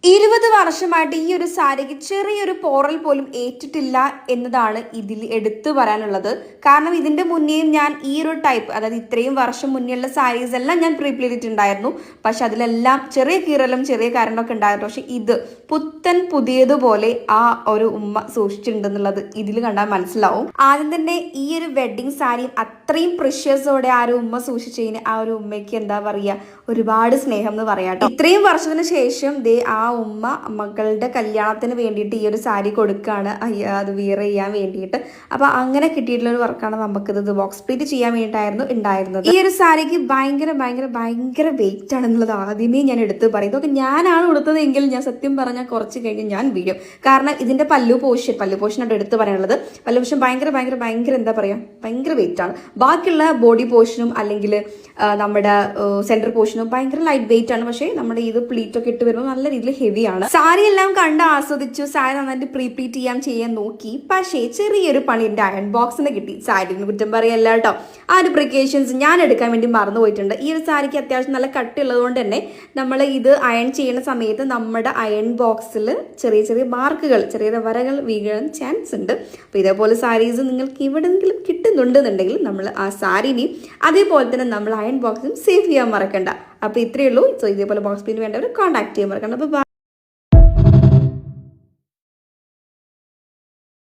20 വർഷമായിട്ട് ഈ ഒരു സാരിക്ക് ചെറിയൊരു പോറൽ പോലും ഏറ്റിട്ടില്ല എന്നതാണ് ഇതിൽ എടുത്തു പറയാനുള്ളത്. കാരണം ഇതിന്റെ മുന്നേയും ഞാൻ ഈ ഒരു ടൈപ്പ്, അതായത് ഇത്രയും വർഷം മുന്നേയുള്ള സാരീസ് എല്ലാം ഞാൻ പ്രീ ചെയ്തിട്ടുണ്ടായിരുന്നു. പക്ഷെ അതിലെല്ലാം ചെറിയ കീറലും ചെറിയ കാര്യങ്ങളൊക്കെ ഉണ്ടായിരുന്നു. പക്ഷെ ഇത് പുത്തൻ പുതിയതുപോലെ ആ ഒരു ഉമ്മ സൂക്ഷിച്ചിട്ടുണ്ടെന്നുള്ളത് ഇതിൽ കണ്ടാൽ മനസ്സിലാവും. ആദ്യം തന്നെ ഈ ഒരു വെഡിങ് സാരിയും അത്രയും പ്രിഷ്യസോടെ ആ ഒരു ഉമ്മ സൂക്ഷിച്ചതിന് ആ ഒരു ഉമ്മയ്ക്ക് എന്താ പറയുക, ഒരുപാട് സ്നേഹം എന്ന് പറയാട്ടോ. ഇത്രയും വർഷത്തിന് ശേഷം ആ ഉമ്മ മകളുടെ കല്യാണത്തിന് വേണ്ടിയിട്ട് ഈ ഒരു സാരി കൊടുക്കുകയാണ്, അത് വിയർ ചെയ്യാൻ വേണ്ടിയിട്ട്. അപ്പൊ അങ്ങനെ കിട്ടിയിട്ടുള്ള ഒരു വർക്കാണ് നമുക്കിത് ബോക്സ് പ്ലീറ്റ് ചെയ്യാൻ വേണ്ടിയിട്ടായിരുന്നു ഉണ്ടായിരുന്നത്. ഈ ഒരു സാരിക്ക് ഭയങ്കര ഭയങ്കര ഭയങ്കര വെയിറ്റ് ആണെന്നുള്ളത് ആദ്യമേ ഞാൻ എടുത്ത് പറയും. ഇതൊക്കെ ഞാനാണ് കൊടുത്തതെങ്കിൽ ഞാൻ സത്യം പറഞ്ഞാൽ കുറച്ച് കഴിഞ്ഞ് ഞാൻ വീഴും. കാരണം ഇതിന്റെ പല്ലു പോർഷനായിട്ട് എടുത്ത് പറയാനുള്ളത്. പല്ലു പോർഷൻ ഭയങ്കര ഭയങ്കര ഭയങ്കര എന്താ പറയാ, ഭയങ്കര വെയിറ്റ് ആണ്. ബാക്കിയുള്ള ബോഡി പോർഷനും അല്ലെങ്കിൽ നമ്മുടെ സെന്റർ പോർഷനും ഭയങ്കര ലൈറ്റ് വെയിറ്റ് ആണ്. പക്ഷേ നമ്മുടെ ഇത് പ്ലീറ്റ് ഒക്കെ ഇട്ട് വരുമ്പോൾ നല്ല രീതിയിൽ ഹെവിയാണ്. സാരി എല്ലാം കണ്ട് ആസ്വദിച്ചു, സാരി നന്നായിട്ട് പ്രീപ്ലീറ്റ് ചെയ്യാൻ നോക്കി. പക്ഷേ ചെറിയൊരു പണി എന്റെ അയൺ ബോക്സിന് കിട്ടി. സാരിന് കുറ്റം പറയല്ല കേട്ടോ. ആ ഒരു പ്രിക്കോഷൻസ് ഞാൻ എടുക്കാൻ വേണ്ടി മറന്നു പോയിട്ടുണ്ട്. ഈ ഒരു സാരിക്ക് അത്യാവശ്യം നല്ല കട്ടിയുള്ളത് കൊണ്ട് തന്നെ നമ്മൾ ഇത് അയൺ ചെയ്യുന്ന സമയത്ത് നമ്മുടെ അയൺ ബോക്സിൽ ചെറിയ ചെറിയ മാർക്കുകൾ, ചെറിയ വരകൾ വീഴാൻ ചാൻസ് ഉണ്ട്. അപ്പോൾ ഇതേപോലെ സാരീസ് നിങ്ങൾക്ക് എവിടെയെങ്കിലും കിട്ടുന്നുണ്ടെന്നുണ്ടെങ്കിൽ നമ്മൾ ആ സാരിനെയും അതേപോലെ തന്നെ നമ്മൾ അയൺ ബോക്സും സേവ് ചെയ്യാൻ മറക്കണ്ട. അപ്പോൾ ഇത്രയേ ഉള്ളൂ. സോ ഇതേപോലെ ബോക്സ് പ്ലീറ്റ് വേണ്ടവർ കോൺടാക്ട് ചെയ്യാൻ മറക്കണ്ട. അപ്പോൾ